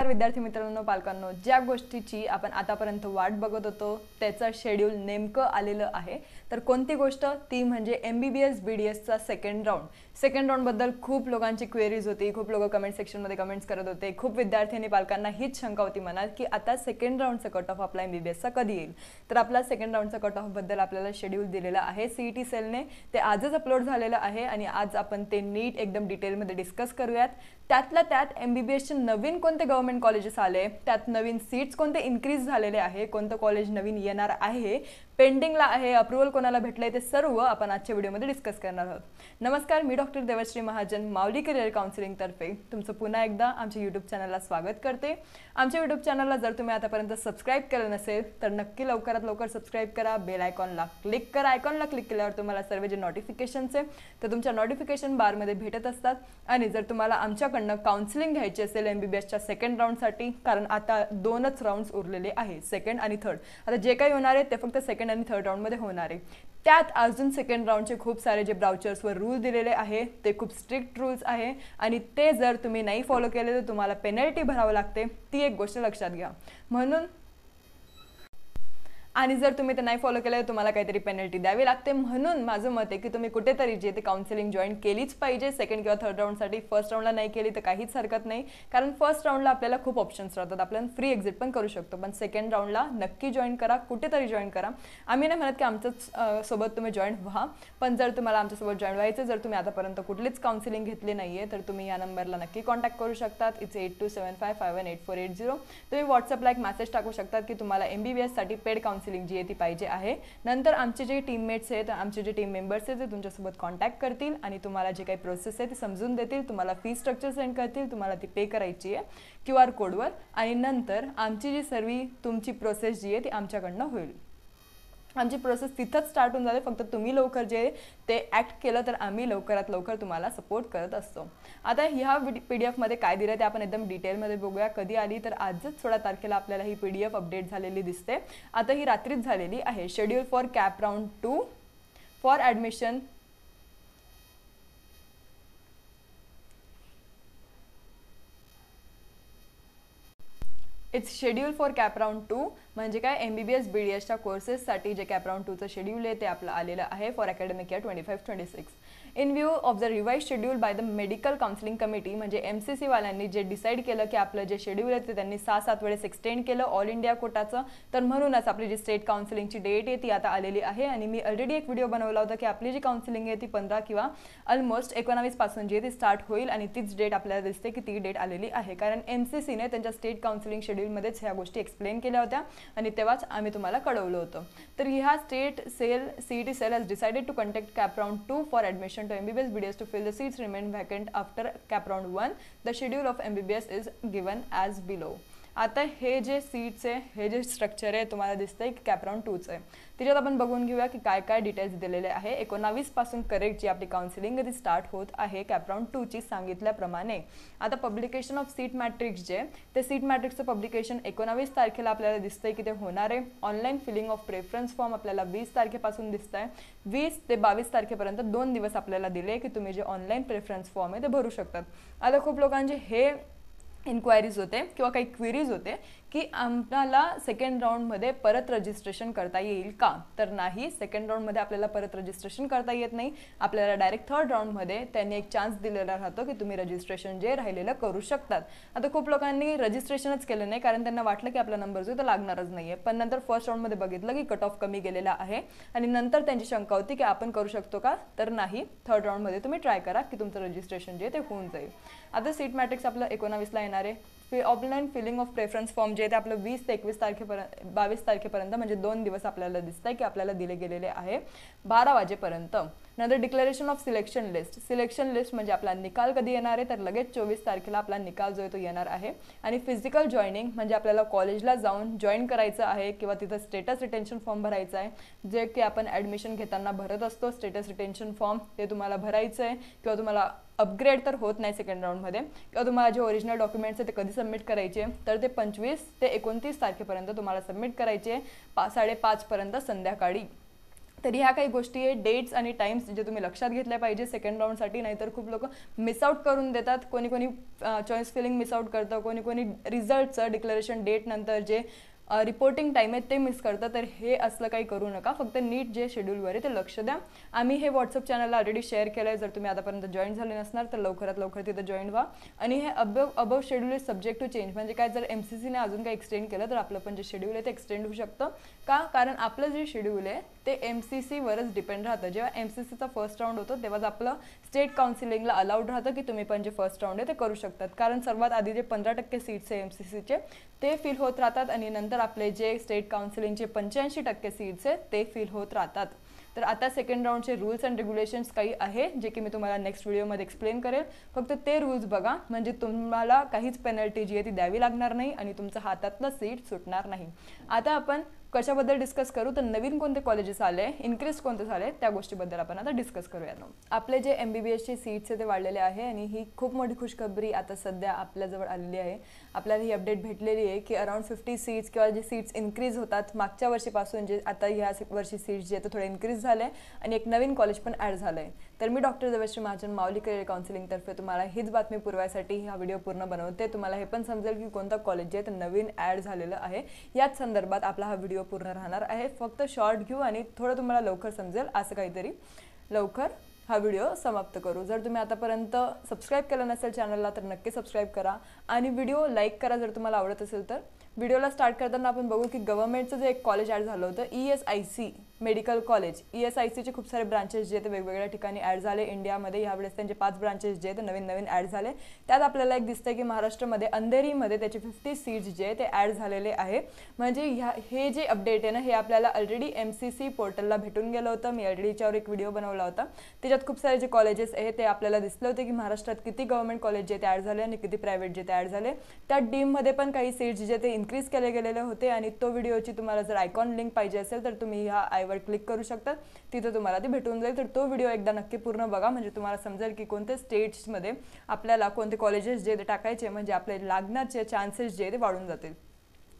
विद्यार्थी मित्रांनो, पालकांनो, ज्या गोष्टीची आपण आतापर्यंत वाट बघत होतो त्याचा शेड्यूल नेमकं आलेलं आहे। तर कोणती गोष्ट ती म्हणजे MBBS BDS चा सेकंड राउंड बद्दल खूप लोकांची क्वेरीज होती, खूप लोक कमेंट सेक्शन मध्ये कमेंट्स करत होते। खूप विद्यार्थी आणि पालकांना हीच शंका होती मनात की आता सेकंड राउंडचा कट ऑफ आपला MBBS चा कधी येईल। तर आपला सेकंड राउंडचा कट ऑफ बद्दल आपल्याला शेड्यूल दिलेला आहे CET सेलने, ते आजच अपलोड झालेलं आहे आणि आज आपण ते नीट एकदम डिटेल मध्ये डिस्कस करूयात। त्यातल्या त्यात MBBS चे नवीन कोणते गव्हर्नमेंट कॉलेजेस आले, त्यात नवीन सीट्स कोणते इन्क्रीज झालेले आहे, कोणतं कॉलेज नवीन येणार आहे, पेंडिंगला आहे, अप्रूव्हल कोणाला भेटले, ते सर्व आपण आजच्या व्हिडिओमध्ये डिस्कस करणार आहोत। नमस्कार, मी डॉक्टर देवश्री महाजन, माऊली करियर काउन्सिलिंग तर्फे तुमचं पुन्हा एकदा आमच्या YouTube चॅनलला स्वागत करते। आमच्या YouTube चॅनलला जर तुम्ही आतापर्यंत सबस्क्राइब केलं नसेल तर नक्की लवकरात लवकर सबस्क्राइब करा, बेल आयकॉनला क्लिक करा। आयकॉनला क्लिक केल्यावर तुम्हाला सर्व जे नोटिफिकेशन्स आहे ते तुमच्या नोटिफिकेशन बारमध्ये भेटत असतात। आणि जर तुम्हाला आमच्याकडनं काउन्सिलिंग घ्यायची असेल MBBS च्या सेकंड राउंडसाठी, कारण आता दोनच राउंड्स उरलेले आहे, सेकंड आणि थर्ड। आता जे काही होणार आहे ते फक्त सेकंड आणि थर्ड राउंड मध्ये होणार आहे। त्यात अजून सेकंड राउंडचे खूप सारे जे ब्राउचर्सवर रूल दिलेले आहे ते खूप स्ट्रिक्ट रूल्स आहे आणि ते जर तुम्ही नाही फॉलो केले तर तुम्हाला पेनल्टी भरावी लागते, ती एक गोष्ट लक्षात घ्या। म्हणून आणि जर तुम्ही ते नाही फॉलो केलं तर तुम्हाला काहीतरी पेनल्टी द्यावी लागते। म्हणून माझं मत आहे की तुम्ही कुठेतरी जे ते काउन्सिलिंग जॉईन केलीच पाहिजे सेकंड किंवा थर्ड राउंडसाठी। फर्स्ट राउंडला नाही केली तर काहीच हरकत नाही, कारण फर्स्ट राउंडला आपल्याला खूप ऑप्शन्स राहतात, आपण फ्री एक्झिट पण करू शकतो, पण सेकंड राउंडला नक्की जॉईन करा, कुठेतरी जॉईन करा। आम्ही नाही म्हणत की आमच्याच सोबत तुम्ही जॉईन व्हा, पण जर तुम्हाला आमच्यासोबत जॉईन व्हायचं, जर तुम्ही आतापर्यंत कुठलीच काउन्सिलिंग घेतली नाहीये तर तुम्ही या नंबरला नक्की कॉन्टॅक्ट करू शकतात। इट्स 8275518480। तुम्ही व्हॉट्सअपला एक मेसेज टाकू शकतात की तुम्हाला MBBS साठी पेड काउन्सिलिंग जी आहे ती पाहिजे आहे। नंतर आमचे जे टीममेट्स आहेत, आमचे जे टीम मेंबर्स आहेत ते तुमच्यासोबत कॉन्टॅक्ट करतील आणि तुम्हाला जे काही प्रोसेस आहे ते समजून देतील, तुम्हाला फी स्ट्रक्चर सेंड करतील, तुम्हाला ती पे करायची आहे QR कोडवर आणि नंतर आमची जी सर्व तुमची प्रोसेस जी आहे ती आमच्याकडनं होईल। आमची प्रोसेस तिथंच स्टार्ट होऊन जाते, फक्त तुम्ही लवकर जे ते ॲक्ट केलं तर आम्ही लवकरात लवकर तुम्हाला सपोर्ट करत असतो। आता ह्या PDF मध्ये काय दिलं ते आपण एकदम डिटेलमध्ये बघूया। कधी आली तर आजच 16 तारखेला आपल्याला ही PDF अपडेट झालेली दिसते, आता ही रात्रीच झालेली आहे। Schedule for cap round 2 for admission it's schedule for cap round 2 म्हणजे काय, MBBS BDS च्या कोर्सेससाठी जे कॅप राउंड 2 चं शेड्यूल आहे ते आपलं आलेलं आहे for academic year 25-26। In view of the revise schedule by the medical counselling committee, म्हणजे MCC वाल्यांनी जे डिसाईड केलं की आपलं जे शेड्यूल आहे ते त्यांनी 6-7 वेळेस एक्सटेंड केलं ऑल इंडिया कोटाचं, तर म्हणूनच आपली जी स्टेट काउन्सिलिंगची डेट आहे ती आता आलेली आहे। आणि मी ऑलरेडी एक व्हिडिओ बनवला होता की आपली जी काउन्सिलिंग आहे ती 15 किंवा ऑलमोस्ट 19 पासून जी ती स्टार्ट होईल आणि तीच डेट आपल्याला दिसते की ती डेट आलेली आहे, कारण MCC ने त्यांच्या स्टेट काउन्सिलिंग शेड्यूलमध्येच ह्या गोष्टी एक्सप्लेन केल्या होत्या आणि तेव्हाच आम्ही तुम्हाला कळवलं होतं। तर ह्या state cell CET cell has decided to conduct CAP round 2 for admission to MBBS BDS to fill the seats remain vacant after cap round 1. The schedule of MBBS is given as below. आता हे जे seats आहे, हे जे structure आहे तुम्हाला दिसतंय की कॅप राउंड 2चं आहे, त्याच्यात आपण बघून घेऊया की काय काय डिटेल्स दिलेले आहे। 19 पासून करेक्ट जी आपली काउन्सिलिंग ती स्टार्ट होत आहे कॅप राउंड 2 ची सांगितल्याप्रमाणे। आता पब्लिकेशन ऑफ सीट मॅट्रिक्स जे ते सीट मॅट्रिक्सचं पब्लिकेशन 19 तारखेला आपल्याला दिसतंय की ते होणार आहे। Online filling of preference form आपल्याला 20 तारखेपासून दिसतंय, 20 ते 22 तारखेपर्यंत 2 दिवस आपल्याला दिले की तुम्ही जे ऑनलाईन प्रेफरन्स फॉर्म आहे ते भरू शकतात। आता खूप लोकांचे हे इन्क्वायरीज होते किंवा काही क्वेरीज होते की आम्हाला सेकंड राउंडमध्ये परत रजिस्ट्रेशन करता येईल का, तर नाही, सेकंड राउंडमध्ये आपल्याला परत रजिस्ट्रेशन करता येत नाही, आपल्याला डायरेक्ट थर्ड राउंडमध्ये त्यांनी एक चान्स दिलेला राहतो की तुम्ही रजिस्ट्रेशन जे राहिलेलं करू शकतात। आता खूप लोकांनी रजिस्ट्रेशनच केलं नाही कारण त्यांना वाटलं की आपला नंबर जो तो लागणारच नाही आहे, पण नंतर फर्स्ट राउंडमध्ये बघितलं की कट ऑफ कमी गेलेला आहे आणि नंतर त्यांची शंका होती की आपण करू शकतो का, तर नाही, थर्ड राउंडमध्ये तुम्ही ट्राय करा की तुमचं रजिस्ट्रेशन जे ते होऊन जाईल। आता सीट मॅट्रिक्स आपलं 19ला येणार आहे। Offline filling of preference form जे ते आपलं 20 ते 21 तारखेपर्यंत 22 तारखेपर्यंत म्हणजे 2 दिवस आपल्याला दिसतंय की आपल्याला दिले गेलेले आहे 12 वाजेपर्यंत। नंतर डिक्लेरेशन ऑफ सिलेक्शन लिस्ट म्हणजे आपला निकाल कधी येणार आहे, तर लगेच 24 तारखेला आपला निकाल जो आहे तो येणार आहे। आणि फिजिकल जॉईनिंग म्हणजे आपल्याला कॉलेजला जाऊन जॉईन करायचं आहे किंवा तिथं स्टेटस रिटेन्शन फॉर्म भरायचा आहे, जे की आपण ॲडमिशन घेताना भरत असतो। स्टेटस रिटेन्शन फॉर्म ते तुम्हाला भरायचं आहे किंवा तुम्हाला अपग्रेड तर होत नाही सेकंड राउंडमध्ये, किंवा तुम्हाला जे ओरिजिनल डॉक्युमेंट्स आहे ते कधी सबमिट करायचे, तर ते 25 ते 29 तारखेपर्यंत तुम्हाला सबमिट करायचे 5:30 पर्यंत संध्याकाळी। तरी ह्या काही गोष्टी आहे, डेट्स आणि टाइम्स जे तुम्ही लक्षात घेतल्या पाहिजे सेकंड राऊंडसाठी, नाहीतर खूप लोक मिस आउट करून देतात. कोणी कोणी चॉईस फिलिंग मिस आउट करतं, कोणी कोणी रिझल्टचं डिक्लेरेशन डेट नंतर जे रिपोर्टिंग टाईम आहे ते मिस करतं. तर हे असलं काही करू नका, फक्त नीट जे शेड्यूलवर आहे ते लक्ष द्या. आम्ही हे व्हॉट्सअप चॅनलला ऑलरेडी शेअर केलं आहे, जर तुम्ही आतापर्यंत जॉईन झाले नसणार तर लवकरात लवकर तिथं जॉईन व्हा. आणि हे above schedule is subject to change, म्हणजे काय, जर MCCने अजून काही एक्सटेंड केलं तर आपलं पण जे शेड्यूल आहे ते एक्सटेंड होऊ शकतं. का, कारण आपलं जे शेड्यूल आहे ते MCCवरच डिपेंड राहतं. जेव्हा MCCचा फर्स्ट राऊंड होतो तेव्हाच आपलं स्टेट काउन्सिलिंगला अलाउड राहतं की तुम्ही पण जे फर्स्ट राऊंड आहे ते करू शकतात. कारण सर्वात आधी जे 15% सीट्स आहे MCCचे ते फिल होत राहतात आणि नंतर आपले जे स्टेट काउन्सिलिंगचे 85% सीट्स आहेत ते फिल होत राहतात. तर आता सेकंड राऊंडचे रूल्स अँड रेग्युलेशन्स काही आहे जे की मी तुम्हाला नेक्स्ट व्हिडिओमध्ये एक्सप्लेन करेल. फक्त ते रूल्स बघा, म्हणजे तुम्हाला काहीच पेनल्टी जी आहे ती द्यावी लागणार नाही आणि तुमचं हातातलं सीट सुटणार नाही. आता आपण कशाबद्दल डिस्कस करू, तर नवीन कोणते कॉलेजेस आले, इन्क्रीज कोणते झाले, त्या गोष्टीबद्दल आपण आता डिस्कस करूया. आपले जे MBBSचे सीट्स आहे ते वाढलेले आहे आणि ही खूप मोठी खुशखबरी आता सध्या आपल्याजवळ आलेली आहे. आपल्याला ही अपडेट भेटलेली आहे की अराउंड 50 सीट्स किंवा जे सीट्स इन्क्रीज होतात मागच्या वर्षीपासून, जे आता ह्या वर्षी सीट्स जे आहेत ते थोडे इन्क्रीज झाले आणि एक नवीन कॉलेज पण ॲड झालं आहे. तर मी डॉक्टर देवश्री महाजन, माऊली करिअर काउन्सिलिंगतर्फे तुम्हाला हीच बातमी पुरवायसाठी हा व्हिडिओ पूर्ण बनवते. तुम्हाला हे पण समजेल की कोणतं कॉलेज जे आहे ते नवीन ॲड झालेलं आहे. याच संदर्भात आपला हा व्हिडिओ पूर्ण राहणार आहे. फक्त शॉर्ट घेऊ आणि थोडं तुम्हाला लवकर समजेल असं काहीतरी. लवकर हा व्हिडिओ समाप्त करू. जर तुम्ही आतापर्यंत सबस्क्राईब केलं नसेल चॅनलला तर नक्की सबस्क्राईब करा आणि व्हिडिओ लाईक करा जर तुम्हाला आवडत असेल तर. व्हिडिओला स्टार्ट करताना आपण बघू की गव्हर्नमेंटचं जे एक कॉलेज ॲड झालं होतं ESIC मेडिकल कॉलेज. ESICचे खूप सारे ब्रांचेस जे ते वेगवेगळ्या ठिकाणी ॲड झाले इंडियामध्ये. यावेळेस त्यांचे 5 ब्रांचेस जे ते नवीन ॲड झाले. त्यात आपल्याला एक दिसतंय की महाराष्ट्रामध्ये अंधेरीमध्ये त्याचे 50 सीट्स जे ते ॲड झालेले आहे. म्हणजे हे जे अपडेट आहे ना हे आपल्याला ऑलरेडी MCC पोर्टलला भेटून गेलं होतं. मी ऑलरेडी याच्यावर एक व्हिडिओ बनवला होता. त्याच्यात खूप सारे जे कॉलेजेस आहे ते आपल्याला दिसले होते की महाराष्ट्रात किती गव्हर्नमेंट कॉलेज जे ते ॲड झाले आणि किती प्रायव्हेट जे ते ॲड झाले. त्यात डीममध्ये पण काही सीट्स जे ते इन्क्रीज केले गेलेले होते आणि तो व्हिडिओची तुम्हाला जर आयकॉन लिंक पाहिजे असेल तर तुम्ही ह्या आयवर क्लिक करू शकता, तिथे तुम्हाला ती भेटून जाईल. तर तो व्हिडिओ एकदा नक्की पूर्ण बघा, म्हणजे तुम्हाला समजेल की कोणत्या स्टेट्समध्ये आपल्याला कोणते कॉलेजेस जे ते टाकायचे, म्हणजे आपले लागण्याचे चान्सेस जे ते वाढून जातील.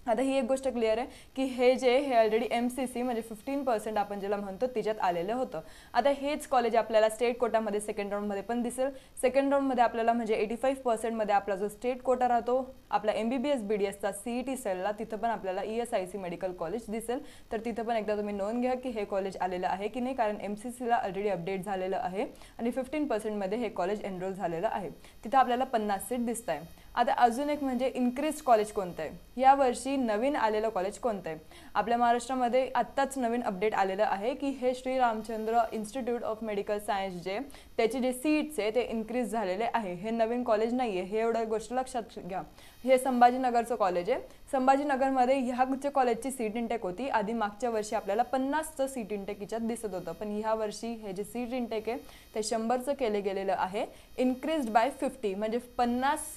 आता ही एक गोष्ट क्लिअर आहे की हे ऑलरेडी MCC म्हणजे 15% आपण ज्याला म्हणतो त्याच्यात आलेलं होतं. आता हेच कॉलेज आपल्याला स्टेट कोटामध्ये सेकंड राऊंडमध्ये पण दिसेल. सेकंड राऊंडमध्ये आपल्याला म्हणजे 85%मध्ये आपला जो स्टेट कोटा राहतो आपला MBBS BDSचा CET सेलला, तिथं पण आपल्याला ESIC मेडिकल कॉलेज दिसेल. तर तिथं पण एकदा तुम्ही नोंद घ्या की हे कॉलेज आलेलं आहे की नाही, कारण MCCला ऑलरेडी अपडेट झालेलं आहे आणि 15%मध्ये हे कॉलेज एनरोल झालेलं आहे. तिथं आपल्याला 50 सीट दिसत आहे. आता अजून एक म्हणजे इन्क्रीज कॉलेज कोणतं आहे, यावर्षी नवीन आलेलं कॉलेज कोणतं आहे. आपल्या महाराष्ट्रामध्ये आत्ताच नवीन अपडेट आलेलं आहे की हे Shri Ramchandra institute of medical science जे त्याचे जे सीट्स आहे ते इन्क्रीज झालेले आहे. हे नवीन कॉलेज नाही आहे, हे एवढं गोष्ट लक्षात घ्या. हे संभाजीनगरचं कॉलेज आहे. संभाजीनगरमध्ये ह्या कॉलेजची सीट इंटेक होती आधी. मागच्या वर्षी आपल्याला 50चं सीट इंटेक याच्यात दिसत होतं, पण ह्या वर्षी हे जे सीट इंटेक आहे ते 100चं केले गेलेलं आहे. इन्क्रीज्ड बाय 50 म्हणजे 50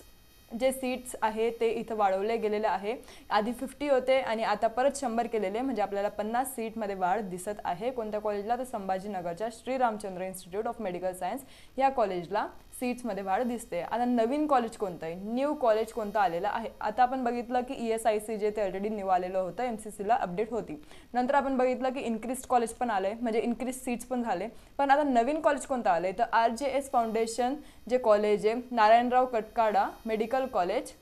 जे सीट्स आहे ते इथं वाढवले गेलेले आहे. आधी 50 होते आणि आता परत 100 केलेले, म्हणजे आपल्याला 50 सीटमध्ये वाढ दिसत आहे. कोणत्या कॉलेजला, तर संभाजीनगरच्या Shri Ramchandra institute of medical science या कॉलेजला सीट्समध्ये वाढ दिसते. आता नवीन कॉलेज कोणतं आहे, न्यू कॉलेज कोणतं आलेलं आहे. आता आपण बघितलं की ESIC जे ते ऑलरेडी न्यू आलेलं होतं, MCCला अपडेट होती. नंतर आपण बघितलं की इन्क्रीज कॉलेज पण आले, म्हणजे इन्क्रीज सीट्स पण झाले. पण आता नवीन कॉलेज कोणतं आलं आहे, तर RJS फाउंडेशन जे कॉलेज आहे, नारायणराव कटकाडा मेडिकल कॉलेज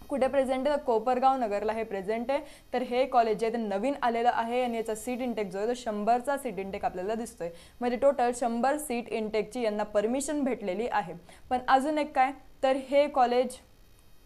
कुठे प्रेझेंट आहे, तर कोपरगाव नगरला हे प्रेझेंट आहे. तर हे कॉलेज जे ते नवीन आलेलं आहे आणि याचा सीट इंटेक जो आहे तो 100चा सीट इंटेक आपल्याला दिसतोय. म्हणजे टोटल 100 सीट इंटेकची यांना परमिशन भेटलेली आहे. पण अजून एक काय, तर हे कॉलेज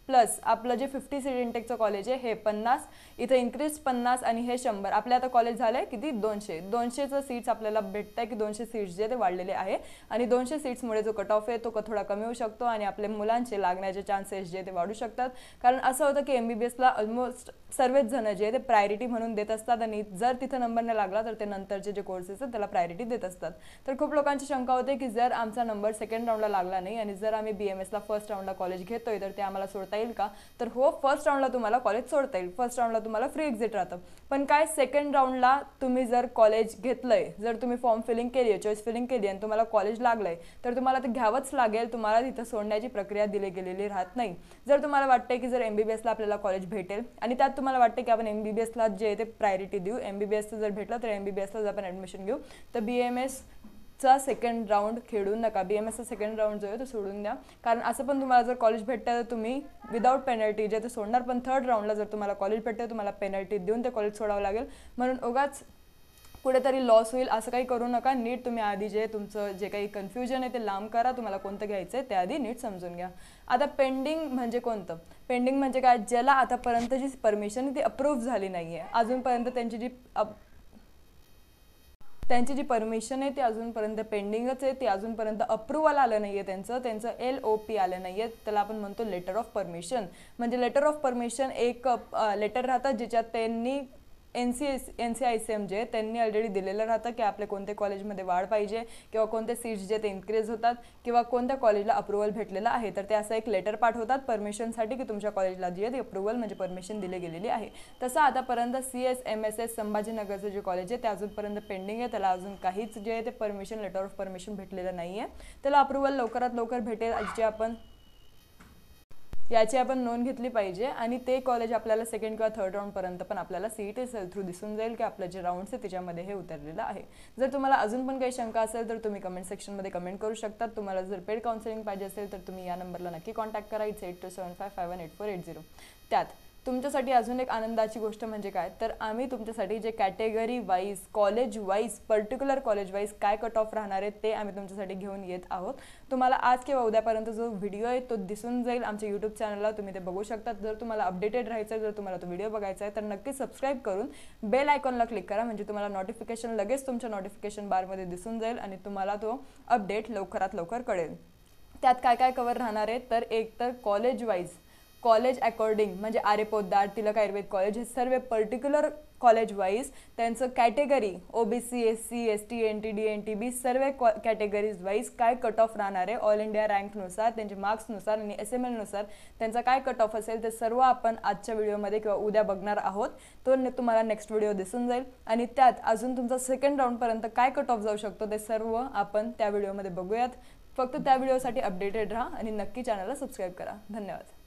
प्लस आपलं जे 50 सीट इंटेकचं कॉलेज आहे हे 50, इथं इन्क्रीज 50 आणि हे 100. आपल्या आता कॉलेज झालं आहे किती, 200चं सीट्स आपल्याला भेटत आहे की 200 सीट्स जे ते वाढलेले आहे. आणि 200 सीट्समुळे जो कट ऑफ आहे तो थोडा कमी होऊ शकतो आणि आपले मुलांचे लागण्याचे चान्सेस जे ते वाढू शकतात. कारण असं होतं की MBBSला ऑलमोस्ट सर्वच जण जे ते प्रायोरिटी म्हणून देत असतात आणि जर तिथं नंबर नाही लागला तर ते नंतरचे जे कोर्सेस आहेत त्याला प्रायोरिटी देत असतात. तर खूप लोकांची शंका होते की जर आमचा नंबर सेकंड राऊंडला लागला नाही आणि जर आम्ही BMSला फर्स्ट राऊंडला कॉलेज घेतोय तर ते आम्हाला सोडता येईल का, तर हो, फर्स्ट राऊंडला तुम्हाला कॉलेज सोडता येईल, फर्स्ट राऊंडला तुम्हाला फ्री एक्झिट राहतं. पण काय, सेकंड राऊंडला तुम्ही जर कॉलेज घेतलंय, जर तुम्ही फॉर्म फिलिंग केली आहे, चॉईस फिलिंग केली आणि तुम्हाला कॉलेज लागलंय, तर तुम्हाला ते घ्यावंच लागेल. तुम्हाला तिथं सोडण्याची प्रक्रिया दिली गेलेली राहत नाही. जर तुम्हाला वाटतंय की जर MBBSला आपल्याला कॉलेज भेटेल आणि त्यात तुम्हाला वाटतं की आपण MBBSला जे ते प्रायोरिटी देऊ, MBBSचं जर भेटलं तर MBBSलाच आपण ॲडमिशन घेऊ, तर BAMSचा सेकंड राऊंड खेळू नका. BAMSचा सेकंड राऊंड जो आहे तो सोडून द्या. कारण असं पण तुम्हाला जर कॉलेज भेटतं तर तुम्ही विदाऊट पेनल्टी जे ते सोडणार, पण थर्ड राऊंडला जर तुम्हाला कॉलेज भेटतं तुम्हाला पेनल्टी देऊन ते कॉलेज सोडावं लागेल. म्हणून उगाच कुठेतरी लॉस होईल असं काही करू नका. नीट तुम्ही आधी जे तुमचं जे काही कन्फ्युजन आहे ते लांब करा. तुम्हाला कोणतं घ्यायचं आहे ते आधी नीट समजून घ्या. आता पेंडिंग म्हणजे कोणतं, पेंडिंग म्हणजे काय, ज्याला आतापर्यंत जी परमिशन ती अप्रूव्ह झाली नाही आहे, अजूनपर्यंत त्यांची जी परमिशन आहे ती अजूनपर्यंत पेंडिंगच आहे, ती अजूनपर्यंत अप्रूव्हल आलं नाही आहे, त्यांचं LOP आलं नाही आहे. त्याला आपण म्हणतो लेटर ऑफ परमिशन. म्हणजे लेटर ऑफ परमिशन एक लेटर राहतं ज्याच्यात त्यांनी NCICM जे त्यांनी ऑलरेडी दिलेलं राहतं की आपले कोणते कॉलेजमध्ये वाढ पाहिजे किंवा कोणते सीट्स जे ते इन्क्रीज होतात किंवा कोणत्या कॉलेजला अप्रूव्हल भेटलेलं आहे, तर ते असं एक लेटर पाठवतात परमिशनसाठी की तुमच्या कॉलेजला जी आहे ती अप्रूव्हल म्हणजे परमिशन दिली गेलेली आहे. तसं आतापर्यंत CSMSS संभाजीनगरचं जे कॉलेज आहे ते अजूनपर्यंत पेंडिंग आहे. त्याला अजून काहीच जे आहे ते परमिशन, लेटर ऑफ परमिशन भेटलेलं नाही आहे. त्याला अप्रूव्हल लवकरात लवकर भेटेल याची आपण नोंद घेतली पाहिजे. आणि ते कॉलेज आपल्याला सेकंड किंवा थर्ड राऊंडपर्यंत पण आपल्याला CET थ्रू दिसून जाईल की आपलं जे राऊंड्स आहे त्याच्यामध्ये हे उतरलेलं आहे. जर तुम्हाला अजून पण काही शंका असेल तर तुम्ही कमेंट सेक्शनमध्ये कमेंट करू शकता. तुम्हाला जर पेड काउन्सिलिंग पाहिजे असेल तर तुम्ही या नंबरला नक्की कॉन्टॅक्ट करा. 8275518480. त्यात तुमच्यासाठी अजून एक आनंदाची गोष्ट म्हणजे काय, तर आम्ही तुमच्यासाठी जे category wise, college wise, particular college wise काय कट ऑफ राहणार आहे ते आम्ही तुमच्यासाठी घेऊन येत आहोत. तुम्हाला आज किंवा उद्यापर्यंत जो व्हिडिओ आहे तो दिसून जाईल आमच्या यूट्यूब चॅनलला, तुम्ही ते बघू शकता. जर तुम्हाला अपडेटेड राहायचं आहे, जर तुम्हाला तो व्हिडिओ बघायचा आहे तर नक्की सबस्क्राईब करून बेल आयकॉनला क्लिक करा. म्हणजे तुम्हाला नोटिफिकेशन लगेच तुमच्या नोटिफिकेशन बारमध्ये दिसून जाईल आणि तुम्हाला तो अपडेट लवकरात लवकर कळेल. त्यात काय काय कवर राहणार आहे, तर एक तर कॉलेज वाईज, कॉलेज अकॉर्डिंग म्हणजे आरे पोद्दार, तिलक आयुर्वेद कॉलेज, हे सर्व पर्टिक्युलर कॉलेज वाईज त्यांचं category OBC SC ST NT DNTB सर्व कॅटेगरीज वाईज काय कट ऑफ राहणार आहे, ऑल इंडिया रँकनुसार, त्यांचे मार्क्सनुसार आणि SMLनुसार त्यांचा काय कट ऑफ असेल ते सर्व आपण आजच्या व्हिडिओमध्ये किंवा उद्या बघणार आहोत. तो तुम्हाला नेक्स्ट व्हिडिओ दिसून जाईल. आणि त्यात अजून तुमचा सेकंड राऊंडपर्यंत काय कट ऑफ जाऊ शकतो ते सर्व आपण त्या व्हिडिओमध्ये बघूयात. फक्त त्या व्हिडिओसाठी अपडेटेड राहा आणि नक्की चॅनलला सबस्क्राईब करा. धन्यवाद.